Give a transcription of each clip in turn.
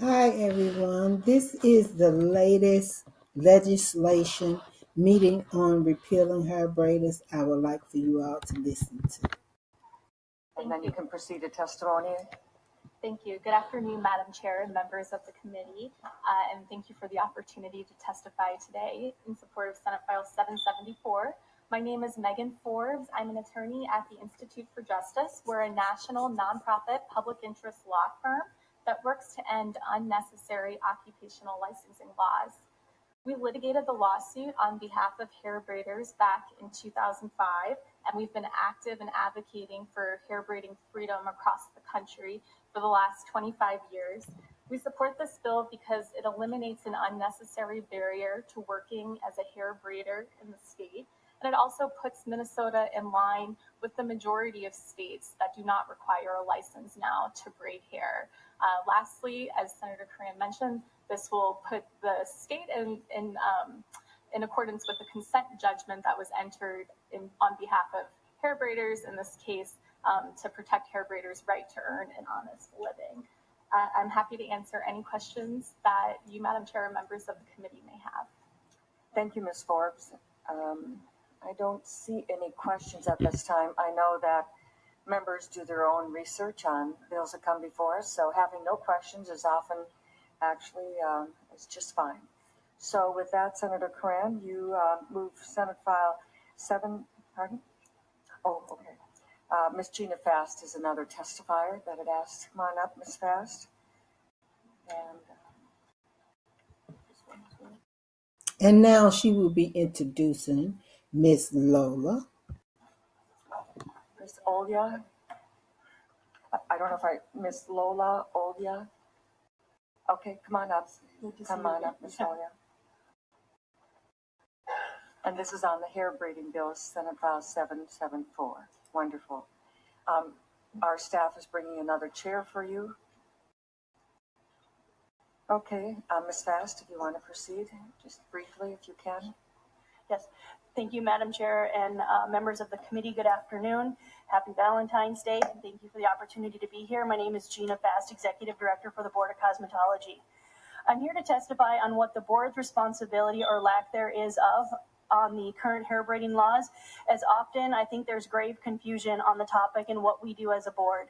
Hi, everyone. This is the latest legislation meeting on repealing hair braiders. I would like for you all to listen to. And then you can proceed to testimony. Thank you. Good afternoon, Madam Chair and members of the committee, and thank you for the opportunity to testify today in support of Senate File 774. My name is Megan Forbes. I'm an attorney at the Institute for Justice. We're a national nonprofit public interest law firm that works to end unnecessary occupational licensing laws. We litigated the lawsuit on behalf of hair braiders back in 2005, and we've been active in advocating for hair braiding freedom across the country for the last 25 years. We support this bill because it eliminates an unnecessary barrier to working as a hair braider in the state, and it also puts Minnesota in line with the majority of states that do not require a license now to braid hair. Lastly, as Senator Coran mentioned, this will put the state in accordance with the consent judgment that was entered on behalf of hair braiders, in this case, to protect hair braiders' right to earn an honest living. I'm happy to answer any questions that you, Madam Chair, or members of the committee may have. Thank you, Ms. Forbes. I don't see any questions at this time. I know that members do their own research on bills that come before us, so having no questions is often actually is just fine. So with that, Senator Coran, you move Senate File 7, pardon? Oh, okay. Ms. Gina Fast is another testifier that had asked. Come on up, Ms. Fast. And now she will be introducing Miss Lola. Miss Olya. I don't know if Miss Lola, Olya. Okay, come on up. Come on up, Miss Olya. And this is on the hair braiding bill, Senate File 774. Wonderful. Our staff is bringing another chair for you. Okay, Ms. Fast, if you want to proceed, just briefly, if you can. Yes, thank you, Madam Chair, and members of the committee. Good afternoon. Happy Valentine's Day, and thank you for the opportunity to be here. My name is Gina Fast, Executive Director for the Board of Cosmetology. I'm here to testify on what the board's responsibility or lack there is of on the current hair braiding laws, as often I think there's grave confusion on the topic and what we do as a board.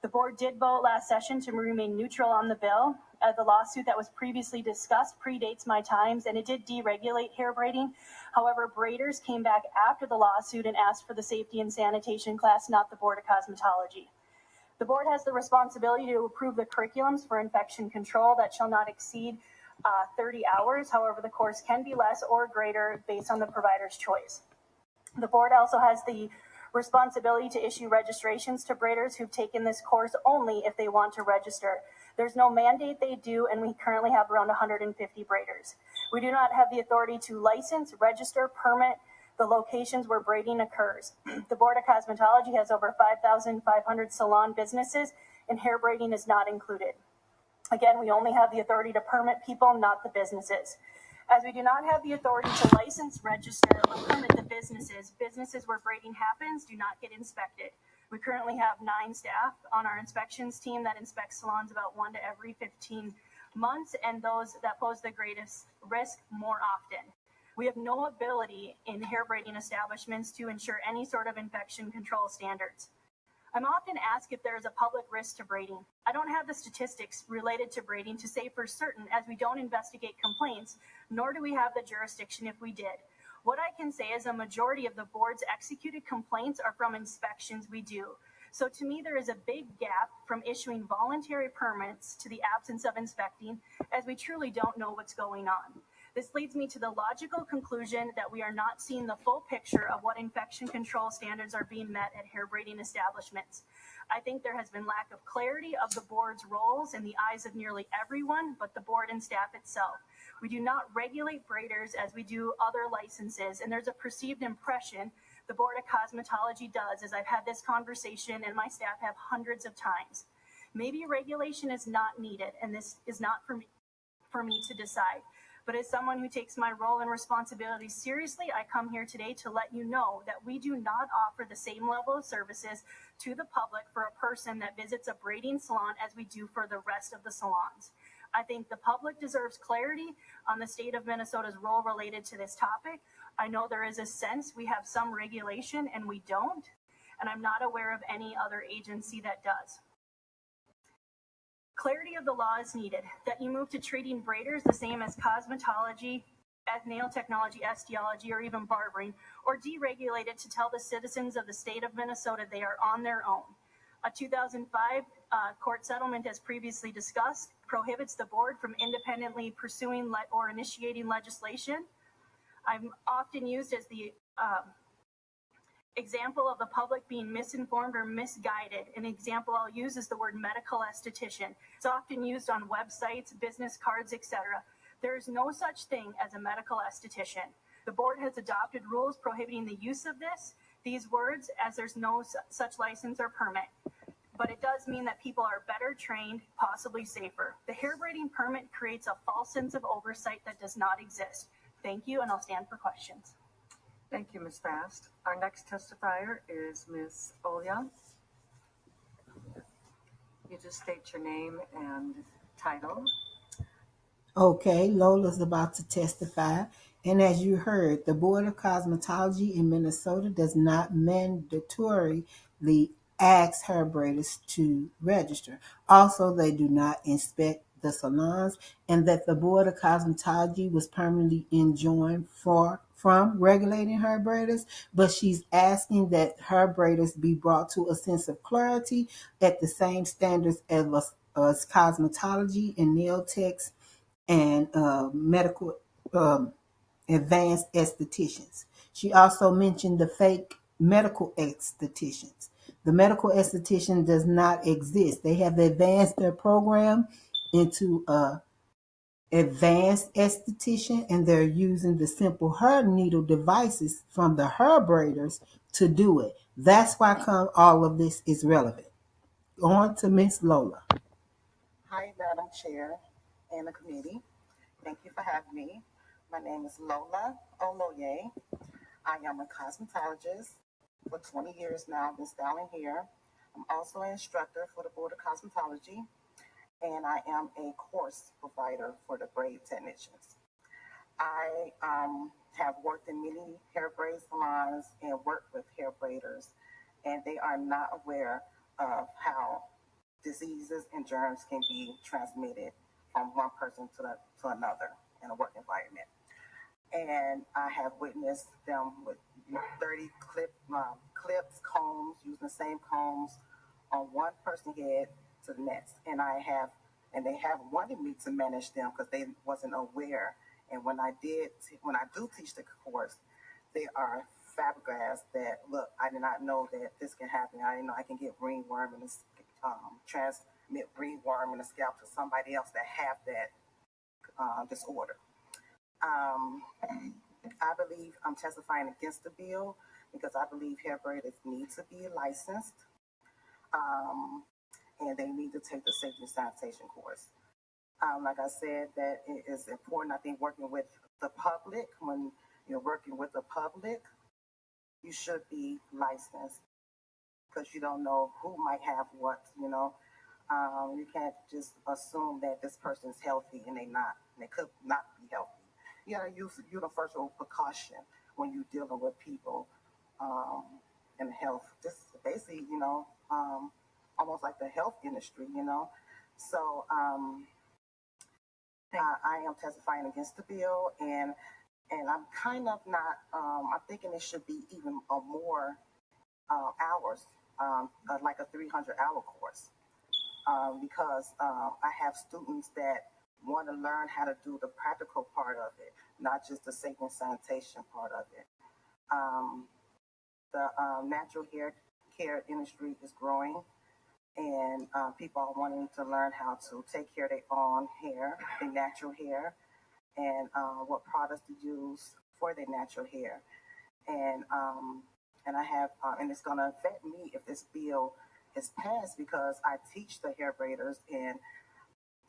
The board did vote last session to remain neutral on the bill. The lawsuit that was previously discussed predates my times, and it did deregulate hair braiding. However, braiders came back after the lawsuit and asked for the safety and sanitation class, not the Board of Cosmetology. The board has the responsibility to approve the curriculums for infection control that shall not exceed 30 hours. However, the course can be less or greater based on the provider's choice. The board also has the responsibility to issue registrations to braiders who've taken this course only if they want to register. There's no mandate they do, and we currently have around 150 braiders. We do not have the authority to license, register, permit the locations where braiding occurs. The Board of Cosmetology has over 5,500 salon businesses, and hair braiding is not included. Again, we only have the authority to permit people, not the businesses. As we do not have the authority to license, register, or permit the businesses where braiding happens do not get inspected. We currently have 9 staff on our inspections team that inspects salons about 1 to every 15 months, and those that pose the greatest risk more often. We have no ability in hair braiding establishments to ensure any sort of infection control standards. I'm often asked if there is a public risk to braiding. I don't have the statistics related to braiding to say for certain, as we don't investigate complaints, nor do we have the jurisdiction if we did. What I can say is a majority of the board's executed complaints are from inspections we do. So to me, there is a big gap from issuing voluntary permits to the absence of inspecting, as we truly don't know what's going on. This leads me to the logical conclusion that we are not seeing the full picture of what infection control standards are being met at hair braiding establishments. I think there has been lack of clarity of the board's roles in the eyes of nearly everyone but the board and staff itself. We do not regulate braiders as we do other licenses, and there's a perceived impression the Board of Cosmetology does, as I've had this conversation and my staff have hundreds of times. Maybe regulation is not needed, and this is not for me to decide. But as someone who takes my role and responsibility seriously, I come here today to let you know that we do not offer the same level of services to the public for a person that visits a braiding salon as we do for the rest of the salons. I think the public deserves clarity on the state of Minnesota's role related to this topic. I know there is a sense we have some regulation and we don't, and I'm not aware of any other agency that does. Clarity of the law is needed, that you move to treating braiders the same as cosmetology, nail technology, estiology, or even barbering, or deregulate it to tell the citizens of the state of Minnesota they are on their own. A 2005 court settlement, as previously discussed, prohibits the board from independently pursuing or initiating legislation. I'm often used as the example of the public being misinformed or misguided. An example I'll use is the word medical esthetician. It's often used on websites, business cards, etc. There is no such thing as a medical esthetician. The board has adopted rules prohibiting the use of these words, as there's no such license or permit. But it does mean that people are better trained, possibly safer. The hair braiding permit creates a false sense of oversight that does not exist. Thank you, and I'll stand for questions. Thank you, Ms. Fast. Our next testifier is Ms. Olya. You just state your name and title. Okay, Lola's about to testify. And as you heard, the Board of Cosmetology in Minnesota does not mandatorily ask hair braiders to register. Also, they do not inspect the salons, and that the Board of Cosmetology was permanently enjoined from regulating hair braiders, but she's asking that hair braiders be brought to a sense of clarity at the same standards as cosmetology and nail techs and medical advanced estheticians. She also mentioned the fake medical estheticians. The medical esthetician does not exist. They have advanced their program into a advanced esthetician, and they're using the simple hair needle devices from the hair braiders to do it. That's why all of this is relevant. On to Miss Lola. Hi, Madam Chair and the committee. Thank you for having me. My name is Lola Oloye. I am a cosmetologist for 20 years now. I've been styling hair. I'm also an instructor for the Board of Cosmetology, and I am a course provider for the braid technicians. I have worked in many hair braid salons and worked with hair braiders, and they are not aware of how diseases and germs can be transmitted from one person to another in a work environment. And I have witnessed them with 30 clips, combs, using the same combs on one person's head to the next. And they have wanted me to manage them because they wasn't aware. And when I do teach the course, they are flabbergasted that, look, I did not know that this can happen. I didn't know I can get ringworm and transmit ringworm in the scalp to somebody else that have that disorder. I believe I'm testifying against the bill because I believe hair braiders need to be licensed, and they need to take the safety and sanitation course. Like I said, that it is important. I think working with the public, when you're working with the public, you should be licensed because you don't know who might have what. You can't just assume that this person's healthy and they could not be healthy. You gotta use universal precaution when you're dealing with people in health. Just basically, almost like the health industry. So I am testifying against the bill, and I'm kind of not. I'm thinking it should be even more hours, like a 300-hour course, because I have students that want to learn how to do the practical part of it, not just the safety and sanitation part of it. The natural hair care industry is growing, and people are wanting to learn how to take care of their own hair, their natural hair, and what products to use for their natural hair. And I have, and it's going to affect me if this bill is passed because I teach the hair braiders, and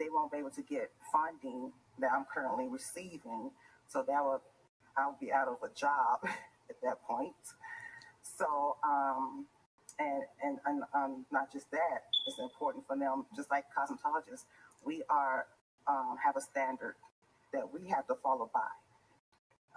they won't be able to get funding that I'm currently receiving. So I'll be out of a job at that point. So, and not just that, it's important for them, just like cosmetologists, we are have a standard that we have to follow by.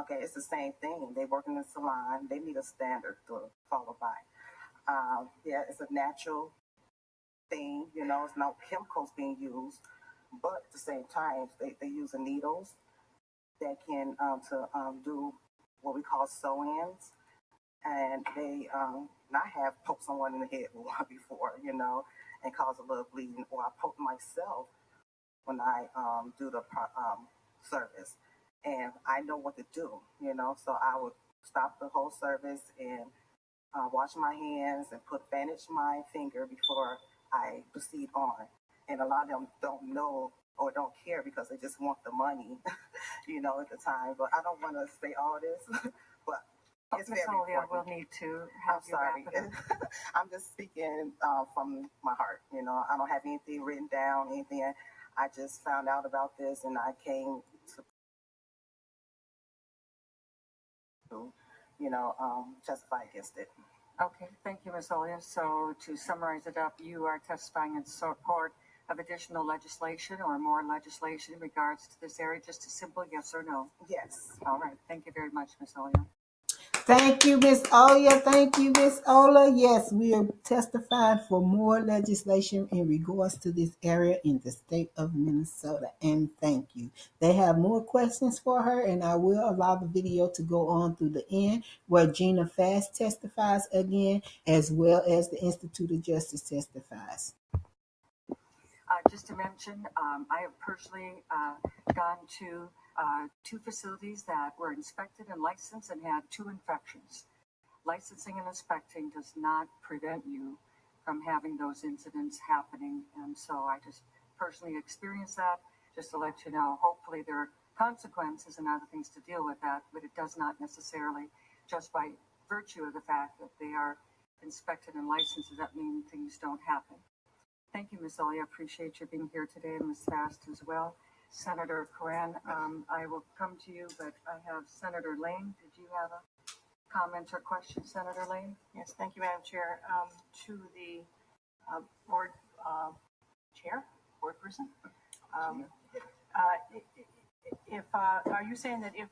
Okay, it's the same thing. They work in the salon. They need a standard to follow by. Yeah, it's a natural thing. It's no chemicals being used, but at the same time, they use needles that can do what we call sew-ins, and they not have poked someone in the head before, and cause a little bleeding, or I poke myself when I do the service, and I know what to do, so I would stop the whole service and wash my hands and bandage my finger before I proceed on. And a lot of them don't know or don't care because they just want the money, at the time. But I don't want to say all this, but it's very important. We'll need to have I'm sorry. I'm just speaking from my heart. I don't have anything written down, anything. I just found out about this and I came to, testify against it. Okay, thank you, Ms. Olia. So to summarize it up, you are testifying in support of additional legislation or more legislation in regards to this area. Just a simple yes or no. Yes. All right. Thank you very much, Ms. Olia. Thank you, Miss Oya. Thank you, Miss Ola. Yes, we are testifying for more legislation in regards to this area in the state of Minnesota. And thank you. They have more questions for her, and I will allow the video to go on through the end where Gina Fast testifies again, as well as the Institute of Justice testifies. Just to mention, I have personally gone to 2 facilities that were inspected and licensed and had 2 infections. Licensing and inspecting does not prevent you from having those incidents happening. And so I just personally experienced that, just to let you know. Hopefully there are consequences and other things to deal with that, but it does not necessarily, just by virtue of the fact that they are inspected and licensed, does that mean things don't happen. Thank you, Ms. Olia. I appreciate you being here today, and Ms. Fast as well. Senator Coran, I will come to you, but I have Senator Lane. Did you have a comment or question, Senator Lane? Yes, thank you, Madam Chair. To the board chair, board person. If are you saying that if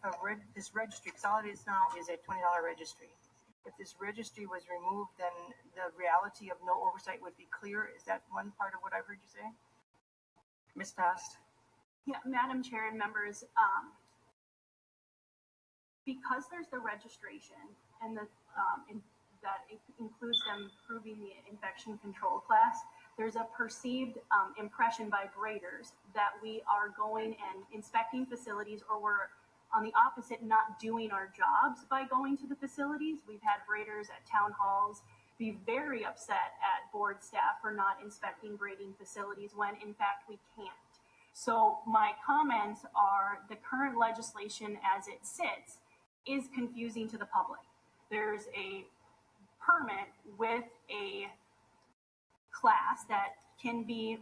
this registry, because all it is now is a $20 registry, if this registry was removed, then the reality of no oversight would be clear? Is that one part of what I've heard you say? Ms. Fast? Yeah, Madam Chair and members, because there's the registration and that it includes them proving the infection control class, there's a perceived impression by Braiders that we are going and inspecting facilities, or we're on the opposite, not doing our jobs by going to the facilities. We've had Braiders at town halls be very upset at board staff for not inspecting braiding facilities when in fact we can't. So my comments are the current legislation as it sits is confusing to the public. There's a permit with a class that can be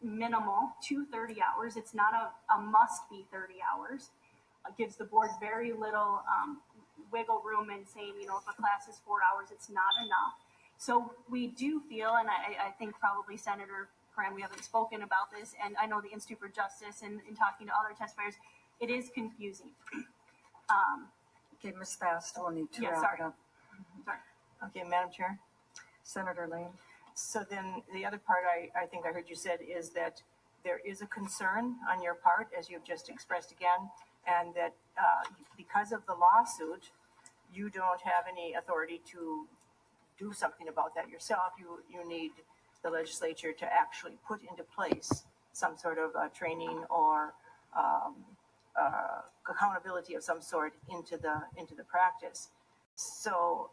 minimal to 30 hours. It's not a must be 30 hours. It gives the board very little wiggle room in saying, if a class is 4 hours, it's not enough. So we do feel, and I think probably Senator Coran, we haven't spoken about this, and I know the Institute for Justice and in talking to other testifiers, it is confusing. Okay, Ms. Fast, we'll need to Yeah, wrap sorry. it up. Sorry. Okay, Madam Chair. Senator Lane? So then the other part I think I heard you said is that there is a concern on your part, as you've just expressed again, and that because of the lawsuit, you don't have any authority to do something about that yourself. You need the legislature to actually put into place some sort of training or accountability of some sort into the practice. So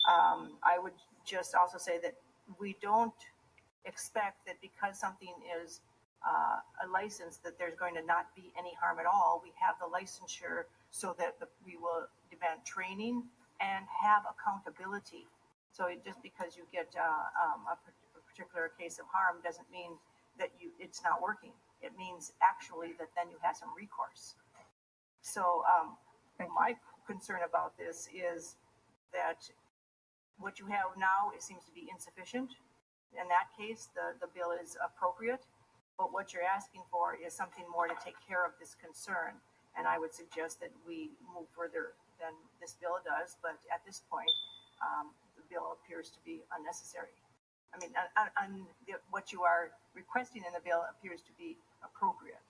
I would just also say that we don't expect that because something is a license that there's going to not be any harm at all. We have the licensure so that we will demand training and have accountability. So just because you get a particular case of harm doesn't mean that it's not working. It means actually that then you have some recourse. So my concern about this is that what you have now, it seems to be insufficient. In that case, the bill is appropriate, but what you're asking for is something more to take care of this concern. And I would suggest that we move further than this bill does, but at this point, the bill appears to be unnecessary. I mean, what you are requesting in the bill appears to be appropriate.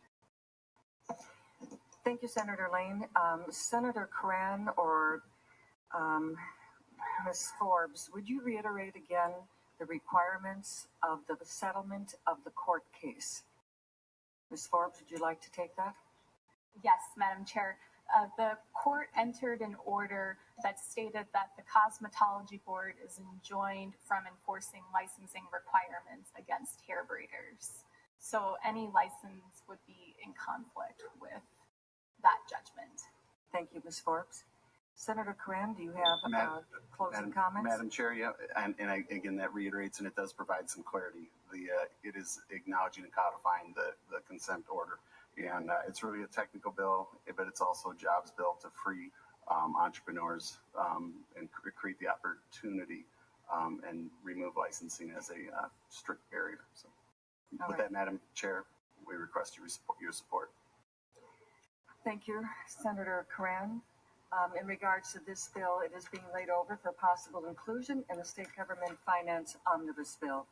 Thank you, Senator Lane. Senator Cran or Ms. Forbes, would you reiterate again the requirements of the settlement of the court case? Ms. Forbes, would you like to take that? Yes, Madam Chair. The court entered an order that stated that the Cosmetology Board is enjoined from enforcing licensing requirements against hair braiders. So any license would be in conflict with that judgment. Thank you, Ms. Forbes. Senator Coran, do you have closing comments? Madam Chair, yeah, again, that reiterates and it does provide some clarity. It is acknowledging and codifying the consent order. And it's really a technical bill, but it's also a jobs bill to free entrepreneurs and create the opportunity and remove licensing as a strict barrier. So, with that, Madam Chair, we request your support. Thank you, Senator Coran. In regards to this bill, it is being laid over for possible inclusion in the State Government Finance Omnibus Bill.